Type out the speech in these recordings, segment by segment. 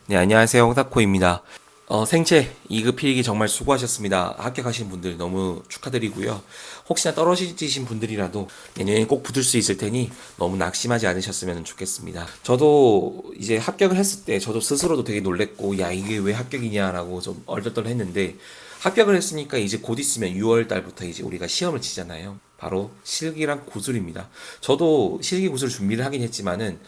네, 안녕하세요. 홍사코입니다. 생체 2급 필기 정말 수고하셨습니다. 합격하신 분들 너무 축하드리고요. 혹시나 떨어지신 분들이라도 내년에 꼭 붙을 수 있을 테니 너무 낙심하지 않으셨으면 좋겠습니다. 저도 이제 합격을 했을 때 저도 스스로도 되게 놀랬고, 야, 이게 왜 합격이냐라고 좀 얼떨떨했는데, 합격을 했으니까 이제 곧 있으면 6월 달부터 이제 우리가 시험을 치잖아요. 바로 실기랑 구술입니다. 저도 실기 구술 준비를 하긴 했지만은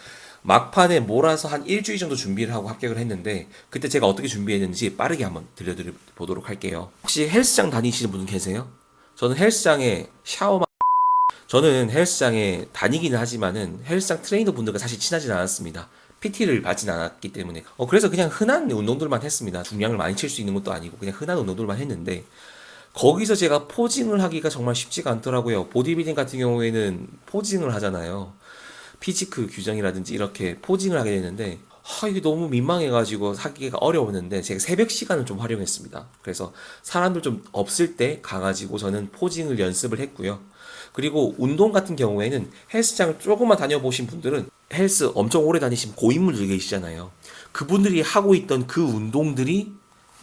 막판에 몰아서 한 일주일 정도 준비를 하고 합격을 했는데, 그때 제가 어떻게 준비했는지 빠르게 한번 들려드리도록 할게요. 혹시 헬스장 다니시는 분 계세요? 저는 헬스장에 저는 헬스장에 다니기는 하지만은 헬스장 트레이너 분들과 사실 친하진 않았습니다. PT를 받진 않았기 때문에. 그래서 그냥 흔한 운동들만 했습니다. 중량을 많이 칠 수 있는 것도 아니고 그냥 흔한 운동들만 했는데, 거기서 제가 포징을 하기가 정말 쉽지가 않더라고요. 보디빌딩 같은 경우에는 포징을 하잖아요. 피지크 규정이라든지 이렇게 포징을 하게 되는데, 이게 너무 민망해가지고 하기가 어려웠는데, 제가 새벽 시간을 좀 활용했습니다. 그래서 사람들 좀 없을 때 가가지고 저는 포징을 연습을 했고요. 그리고 운동 같은 경우에는 헬스장을 조금만 다녀보신 분들은, 헬스 엄청 오래 다니신 고인물들 계시잖아요. 그분들이 하고 있던 그 운동들이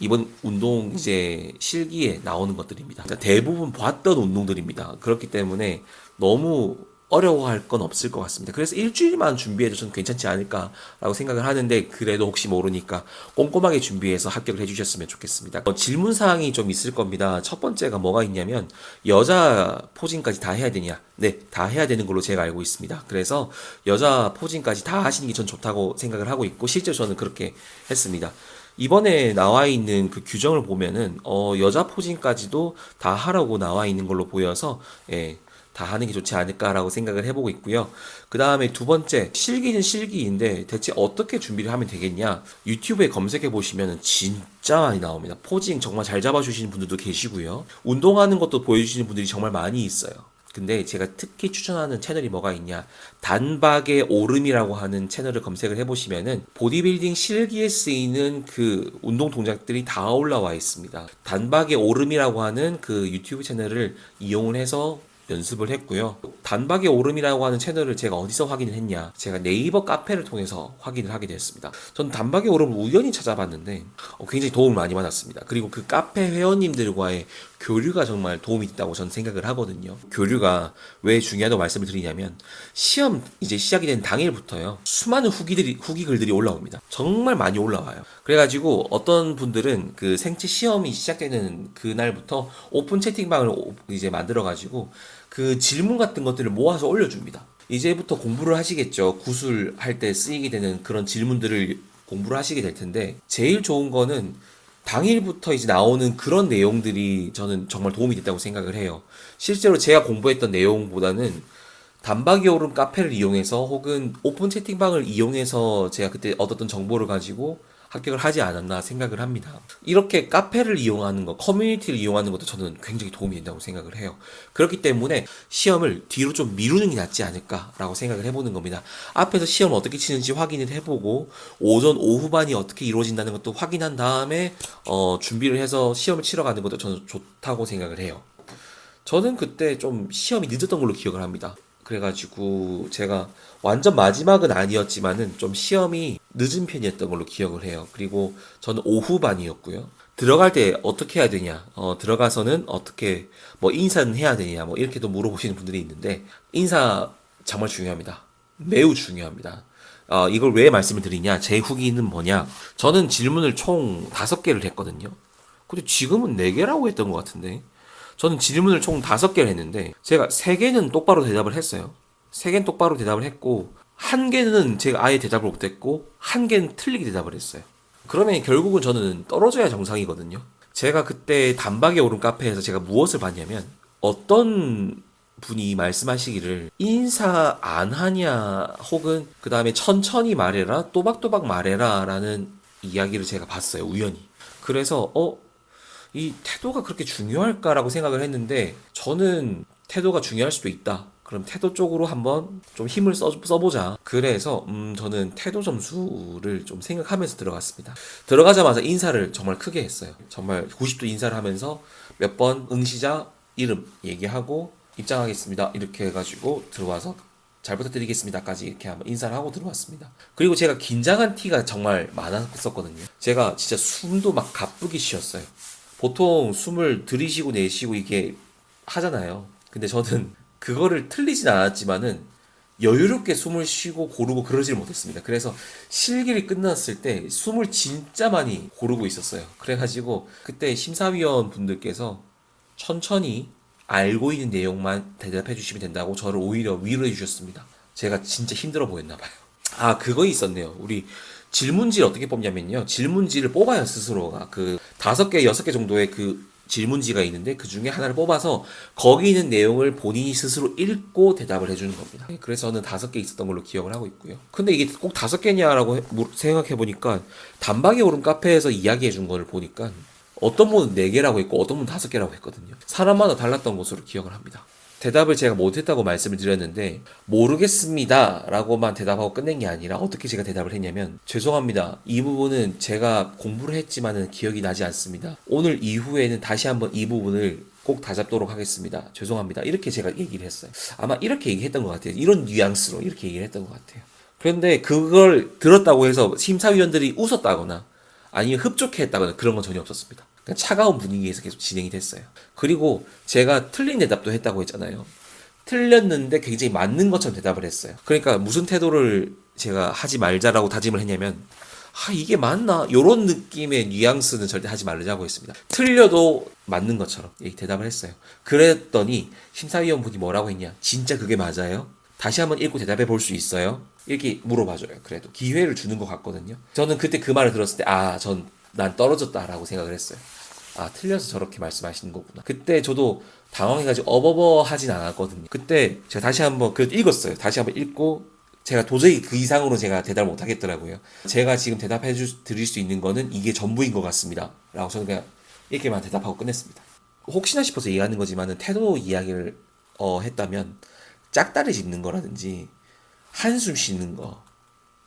이번 운동 이제 실기에 나오는 것들입니다. 대부분 봤던 운동들입니다. 그렇기 때문에 너무 어려워할 건 없을 것 같습니다. 그래서 일주일만 준비해도 좀 괜찮지 않을까라고 생각을 하는데, 그래도 혹시 모르니까 꼼꼼하게 준비해서 합격을 해주셨으면 좋겠습니다. 질문 사항이 좀 있을 겁니다. 첫 번째가 뭐가 있냐면, 여자 포징까지 다 해야 되냐? 네, 다 해야 되는 걸로 제가 알고 있습니다. 그래서 여자 포징까지 다 하시는 게 전 좋다고 생각을 하고 있고, 실제로 저는 그렇게 했습니다. 이번에 나와 있는 그 규정을 보면은 여자 포징까지도 다 하라고 나와 있는 걸로 보여서, 예, 다 하는 게 좋지 않을까라고 생각을 해보고 있고요. 그 다음에 두 번째, 실기는 실기인데 대체 어떻게 준비를 하면 되겠냐? 유튜브에 검색해 보시면은 진짜 많이 나옵니다. 포징 정말 잘 잡아주시는 분들도 계시고요. 운동하는 것도 보여주시는 분들이 정말 많이 있어요. 근데 제가 특히 추천하는 채널이 뭐가 있냐? 단박의 오름이라고 하는 채널을 검색을 해보시면은 보디빌딩 실기에 쓰이는 그 운동 동작들이 다 올라와 있습니다. 단박의 오름이라고 하는 그 유튜브 채널을 이용을 해서 연습을 했고요. 단박의 오름이라고 하는 채널을 제가 어디서 확인을 했냐? 제가 네이버 카페를 통해서 확인을 하게 됐습니다. 전 단박의 오름을 우연히 찾아봤는데 굉장히 도움을 많이 받았습니다. 그리고 그 카페 회원님들과의 교류가 정말 도움이 됐다고 저는 생각을 하거든요. 교류가 왜 중요하다고 말씀을 드리냐면, 시험 이제 시작이 된 당일부터요, 수많은 후기 글들이 올라옵니다. 정말 많이 올라와요. 그래가지고 어떤 분들은 그 생체 시험이 시작되는 그날부터 오픈 채팅방을 이제 만들어가지고 그 질문 같은 것들을 모아서 올려줍니다. 이제부터 공부를 하시겠죠. 구술할 때 쓰이게 되는 그런 질문들을 공부를 하시게 될 텐데, 제일 좋은 거는 당일부터 이제 나오는 그런 내용들이 저는 정말 도움이 됐다고 생각을 해요. 실제로 제가 공부했던 내용보다는 단박이 오름 카페를 이용해서 혹은 오픈 채팅방을 이용해서 제가 그때 얻었던 정보를 가지고 합격을 하지 않았나 생각을 합니다. 이렇게 카페를 이용하는 것, 커뮤니티를 이용하는 것도 저는 굉장히 도움이 된다고 생각을 해요. 그렇기 때문에 시험을 뒤로 좀 미루는 게 낫지 않을까라고 생각을 해보는 겁니다. 앞에서 시험을 어떻게 치는지 확인을 해보고, 오전, 오후반이 어떻게 이루어진다는 것도 확인한 다음에 준비를 해서 시험을 치러 가는 것도 저는 좋다고 생각을 해요. 저는 그때 좀 시험이 늦었던 걸로 기억을 합니다. 그래가지고 제가 완전 마지막은 아니었지만은 좀 시험이 늦은 편이었던 걸로 기억을 해요. 그리고 저는 오후반이었고요. 들어갈 때 어떻게 해야 되냐? 들어가서는 어떻게 뭐 인사는 해야 되냐? 뭐 이렇게도 물어보시는 분들이 있는데, 인사 정말 중요합니다. 매우 중요합니다. 이걸 왜 말씀을 드리냐? 제 후기는 뭐냐? 저는 질문을 총 5개를 했거든요. 근데 지금은 4개라고 했던 것 같은데, 저는 질문을 총 5개를 했는데 제가 3개는 똑바로 대답을 했어요. 3개는 똑바로 대답을 했고, 1개는 제가 아예 대답을 못했고, 1개는 틀리게 대답을 했어요. 그러면 결국은 저는 떨어져야 정상이거든요. 제가 그때 단박에 오른 카페에서 제가 무엇을 봤냐면, 어떤 분이 말씀하시기를 인사 안 하냐, 혹은 그 다음에 천천히 말해라, 또박또박 말해라 라는 이야기를 제가 봤어요, 우연히. 그래서 이 태도가 그렇게 중요할까라고 생각을 했는데, 저는 태도가 중요할 수도 있다. 그럼 태도 쪽으로 한번 좀 힘을 써보자. 그래서 저는 태도 점수를 좀 생각하면서 들어갔습니다. 들어가자마자 인사를 정말 크게 했어요. 정말 90도 인사를 하면서 몇 번 응시자 이름 얘기하고 입장하겠습니다. 이렇게 해가지고 들어와서 잘 부탁드리겠습니다까지 이렇게 한번 인사를 하고 들어왔습니다. 그리고 제가 긴장한 티가 정말 많았었거든요. 제가 진짜 숨도 막 가쁘게 쉬었어요. 보통 숨을 들이쉬고 내쉬고 이게 하잖아요. 근데 저는 그거를 틀리진 않았지만은 여유롭게 숨을 쉬고 고르고 그러질 못했습니다. 그래서 실기를 끝났을 때 숨을 진짜 많이 고르고 있었어요. 그래가지고 그때 심사위원 분들께서 천천히 알고 있는 내용만 대답해 주시면 된다고 저를 오히려 위로해 주셨습니다. 제가 진짜 힘들어 보였나 봐요. 아, 그거 있었네요. 우리 질문지를 어떻게 뽑냐면요. 질문지를 뽑아요, 스스로가. 그 5개, 6개 정도의 그 질문지가 있는데 그 중에 하나를 뽑아서 거기 있는 내용을 본인이 스스로 읽고 대답을 해주는 겁니다. 그래서 저는 5개 있었던 걸로 기억을 하고 있고요. 근데 이게 꼭 5개냐라고 생각해 보니까 단박에 오른 카페에서 이야기해 준 거를 보니까 어떤 분은 4개라고 했고 어떤 분은 5개라고 했거든요. 사람마다 달랐던 것으로 기억을 합니다. 대답을 제가 못했다고 말씀을 드렸는데 모르겠습니다 라고만 대답하고 끝낸 게 아니라 어떻게 제가 대답을 했냐면 죄송합니다. 이 부분은 제가 공부를 했지만은 기억이 나지 않습니다. 오늘 이후에는 다시 한번 이 부분을 꼭 다잡도록 하겠습니다. 죄송합니다. 이렇게 제가 얘기를 했어요. 아마 이렇게 얘기했던 것 같아요. 이런 뉘앙스로 이렇게 얘기를 했던 것 같아요. 그런데 그걸 들었다고 해서 심사위원들이 웃었다거나 아니면 흡족해했다거나 그런 건 전혀 없었습니다. 그냥 차가운 분위기에서 계속 진행이 됐어요. 그리고 제가 틀린 대답도 했다고 했잖아요. 틀렸는데 굉장히 맞는 것처럼 대답을 했어요. 그러니까 무슨 태도를 제가 하지 말자라고 다짐을 했냐면 아 이게 맞나? 요런 느낌의 뉘앙스는 절대 하지 말자고 했습니다. 틀려도 맞는 것처럼 대답을 했어요. 그랬더니 심사위원분이 뭐라고 했냐? 진짜 그게 맞아요? 다시 한번 읽고 대답해 볼 수 있어요? 이렇게 물어봐줘요. 그래도 기회를 주는 것 같거든요. 저는 그때 그 말을 들었을 때 난 떨어졌다라고 생각을 했어요. 아 틀려서 저렇게 말씀하시는 거구나. 그때 저도 당황해가지고 어버버 하진 않았거든요. 그때 제가 다시 한번 그래도 읽었어요. 다시 한번 읽고 제가 도저히 그 이상으로 제가 대답을 못 하겠더라고요. 제가 지금 대답해 드릴 수 있는 거는 이게 전부인 것 같습니다. 라고 저는 그냥 이렇게만 대답하고 끝냈습니다. 혹시나 싶어서 얘기하는 거지만은 태도 이야기를 했다면 짝다리 짚는 거라든지 한숨 쉬는 거,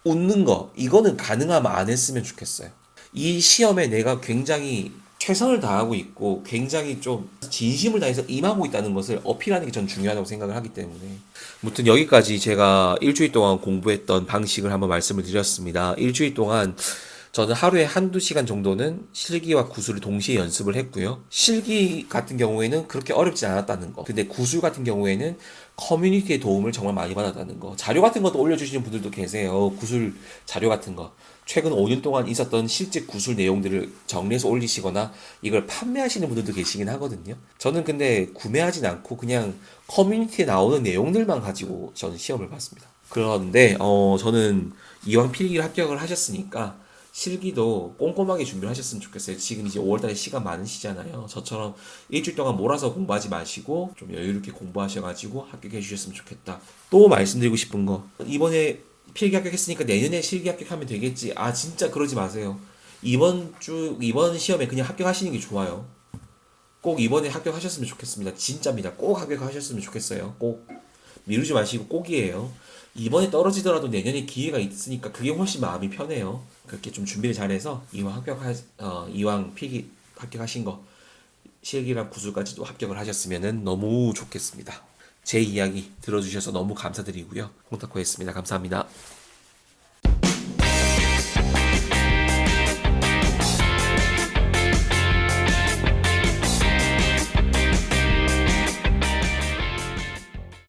웃는 거 이거는 가능하면 안 했으면 좋겠어요. 이 시험에 내가 굉장히 최선을 다하고 있고 굉장히 좀 진심을 다해서 임하고 있다는 것을 어필하는 게 전 중요하다고 생각을 하기 때문에 아무튼 여기까지 제가 일주일 동안 공부했던 방식을 한번 말씀을 드렸습니다. 일주일 동안 저는 하루에 한두 시간 정도는 실기와 구술을 동시에 연습을 했고요. 실기 같은 경우에는 그렇게 어렵지 않았다는 거. 근데 구술 같은 경우에는 커뮤니티의 도움을 정말 많이 받았다는 거. 자료 같은 것도 올려주시는 분들도 계세요. 구술 자료 같은 거. 최근 5년 동안 있었던 실제 구술 내용들을 정리해서 올리시거나 이걸 판매하시는 분들도 계시긴 하거든요. 저는 근데 구매하진 않고 그냥 커뮤니티에 나오는 내용들만 가지고 저는 시험을 봤습니다. 그런데 저는 이왕 필기를 합격을 하셨으니까 실기도 꼼꼼하게 준비를 하셨으면 좋겠어요. 지금 이제 5월달에 시간 많으시잖아요. 저처럼 일주일 동안 몰아서 공부하지 마시고 좀 여유롭게 공부하셔가지고 합격해 주셨으면 좋겠다. 또 말씀드리고 싶은 거 이번에 필기 합격했으니까 내년에 실기 합격하면 되겠지. 아 진짜 그러지 마세요. 이번 시험에 그냥 합격하시는 게 좋아요. 꼭 이번에 합격하셨으면 좋겠습니다. 진짜입니다. 꼭 합격하셨으면 좋겠어요. 꼭 미루지 마시고 꼭이에요. 이번에 떨어지더라도 내년에 기회가 있으니까 그게 훨씬 마음이 편해요. 그렇게 좀 준비를 잘해서 이왕 필기 합격하신 거 실기랑 구술까지도 합격을 하셨으면 너무 좋겠습니다. 제 이야기 들어주셔서 너무 감사드리고요. 홍타코였습니다. 감사합니다.